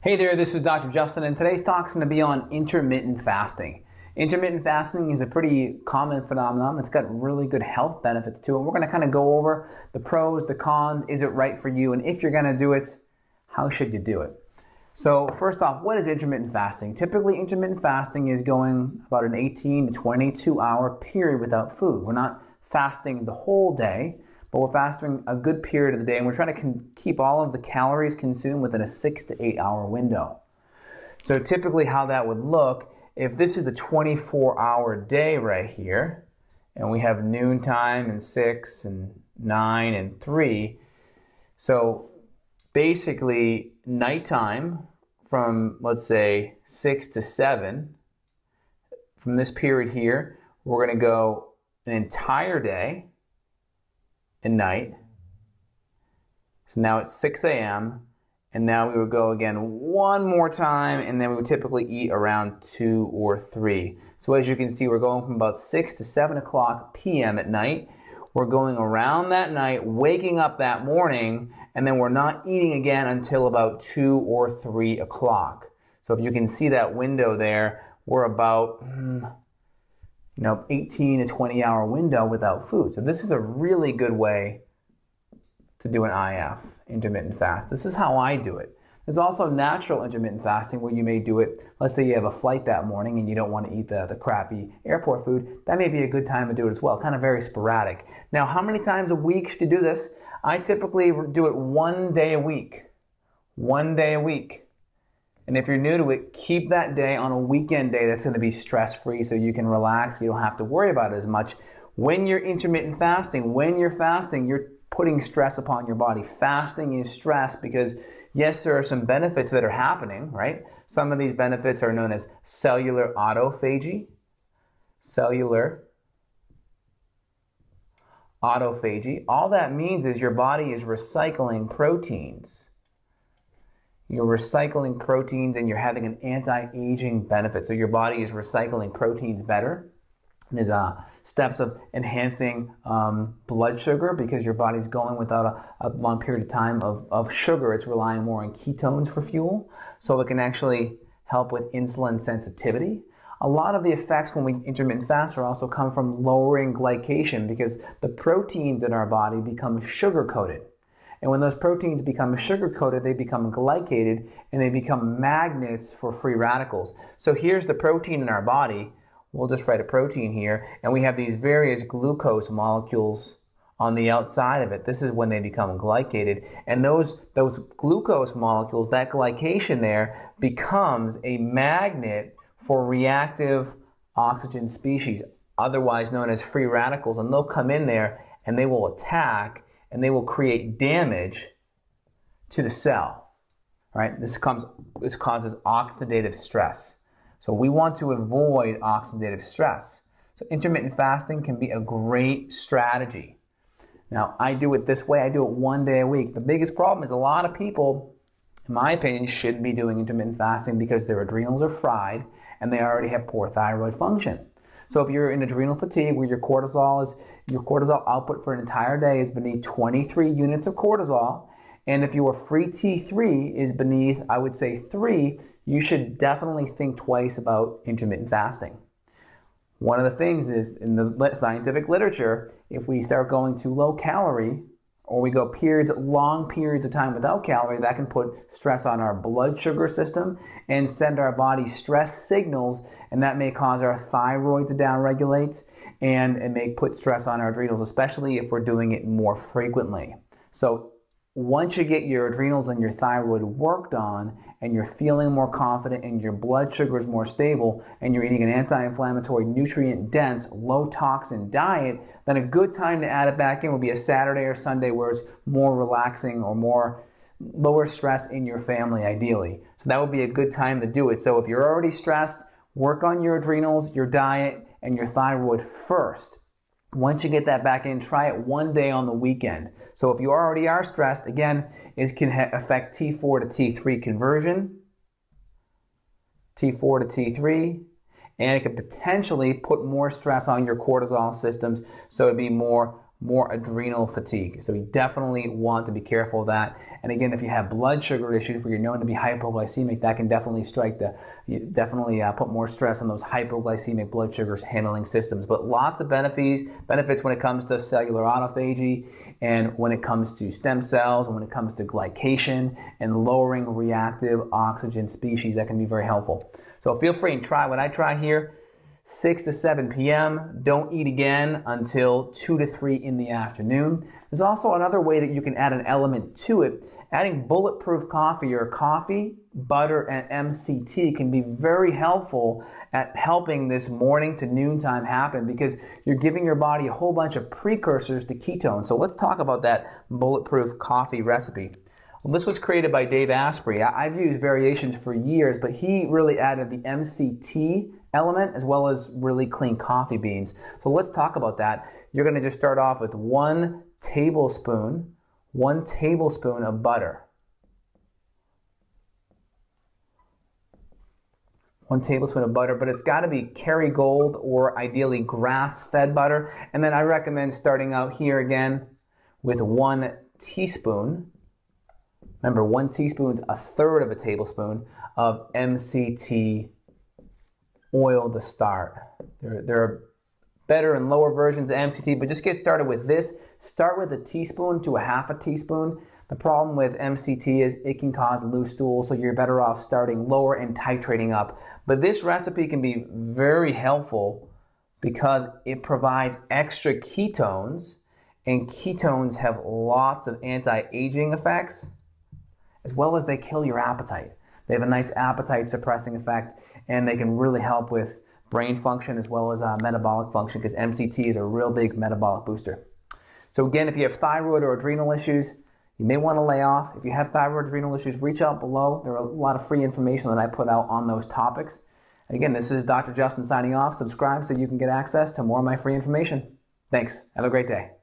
Hey there, this is Dr. Justin, and today's talk is going to be on intermittent fasting. Intermittent fasting is a pretty common phenomenon. It's got really good health benefits to it. We're going to kind of go over the pros, the cons, is it right for you, and if you're going to do it, how should you do it? So first off, what is intermittent fasting? Typically, intermittent fasting is going about an 18 to 22 hour period without food. We're not fasting the whole day, but we're fasting a good period of the day, and we're trying to keep all of the calories consumed within a 6 to 8 hour window. So typically how that would look, if this is the 24-hour day right here, and we have noontime and 6 and 9 and 3, so basically nighttime from, let's say, 6 to 7, from this period here, we're going to go an entire day and night. So now it's 6 a.m. and now we would go again one more time, and then we would typically eat around 2 or 3. So as you can see, we're going from about 6 to 7 o'clock p.m. at night. We're going around that night, waking up that morning, and then we're not eating again until about 2 or 3 o'clock. So if you can see that window there, we're about 18 to 20 hour window without food. So this is a really good way to do an IF, intermittent fast. This is how I do it. There's also natural intermittent fasting where you may do it, let's say you have a flight that morning and you don't want to eat the crappy airport food. That may be a good time to do it as well, kind of very sporadic. Now, how many times a week should you do this? I typically do it 1 day a week. 1 day a week. And if you're new to it, keep that day on a weekend day that's going to be stress-free so you can relax. You don't have to worry about it as much. When you're intermittent fasting, you're putting stress upon your body. Fasting is stress because, yes, there are some benefits that are happening, right? Some of these benefits are known as cellular autophagy. Cellular autophagy. All that means is your body is recycling proteins. You're recycling proteins and you're having an anti-aging benefit. So your body is recycling proteins better. There's steps of enhancing blood sugar because your body's going without a long period of time of sugar. It's relying more on ketones for fuel. So it can actually help with insulin sensitivity. A lot of the effects when we intermittent fast also come from lowering glycation because the proteins in our body become sugar-coated. And when those proteins become sugar-coated, they become glycated and they become magnets for free radicals. So here's the protein in our body. We'll just write a protein here, and we have these various glucose molecules on the outside of it. This is when they become glycated. And those glucose molecules, that glycation there, becomes a magnet for reactive oxygen species, otherwise known as free radicals. And they'll come in there and they will attack and they will create damage to the cell, right? This causes oxidative stress. So we want to avoid oxidative stress. So intermittent fasting can be a great strategy. Now, I do it this way. I do it 1 day a week. The biggest problem is a lot of people, in my opinion, shouldn't be doing intermittent fasting because their adrenals are fried and they already have poor thyroid function. So if you're in adrenal fatigue where your cortisol output for an entire day is beneath 23 units of cortisol, and if your free T3 is beneath, I would say 3, you should definitely think twice about intermittent fasting. One of the things is in the scientific literature, if we start going to low calorie or we go long periods of time without calorie, that can put stress on our blood sugar system and send our body stress signals, and that may cause our thyroid to downregulate, and it may put stress on our adrenals, especially if we're doing it more frequently. So once you get your adrenals and your thyroid worked on and you're feeling more confident and your blood sugar is more stable and you're eating an anti-inflammatory, nutrient-dense, low-toxin diet, then a good time to add it back in would be a Saturday or Sunday where it's more relaxing or lower stress in your family, ideally. So that would be a good time to do it. So if you're already stressed, work on your adrenals, your diet, and your thyroid first. Once you get that back in, try it 1 day on the weekend. So if you already are stressed, again, it can affect T4 to T3 conversion, T4 to T3, and it could potentially put more stress on your cortisol systems, so it'd be more more adrenal fatigue. So you definitely want to be careful of that. And again, if you have blood sugar issues where you're known to be hypoglycemic, that can definitely put more stress on those hypoglycemic blood sugars handling systems. But lots of benefits when it comes to cellular autophagy, and when it comes to stem cells, and when it comes to glycation and lowering reactive oxygen species. That can be very helpful. So feel free and try what I try here. 6 to 7 p.m. Don't eat again until 2 to 3 in the afternoon. There's also another way that you can add an element to it. Adding Bulletproof coffee or coffee, butter, and MCT can be very helpful at helping this morning to noontime happen, because you're giving your body a whole bunch of precursors to ketones. So let's talk about that Bulletproof coffee recipe. Well, this was created by Dave Asprey. I've used variations for years, but he really added the MCT element as well as really clean coffee beans. So let's talk about that. You're going to just start off with 1 tablespoon of butter. 1 tablespoon of butter, but it's got to be Kerrygold or ideally grass-fed butter. And then I recommend starting out here again with 1 teaspoon. Remember, 1 teaspoon is 1/3 of a tablespoon of MCT oil to start. There are better and lower versions of MCT, but just get started with this. Start with 1 teaspoon to 1/2 teaspoon. The problem with MCT is it can cause loose stools, so you're better off starting lower and titrating up. But this recipe can be very helpful because it provides extra ketones, and ketones have lots of anti-aging effects, as well as they kill your appetite. They have a nice appetite suppressing effect, and they can really help with brain function as well as metabolic function, because MCT is a real big metabolic booster. So again, if you have thyroid or adrenal issues, you may want to lay off. If you have thyroid adrenal issues, reach out below. There are a lot of free information that I put out on those topics. And again, this is Dr. Justin signing off. Subscribe so you can get access to more of my free information. Thanks. Have a great day.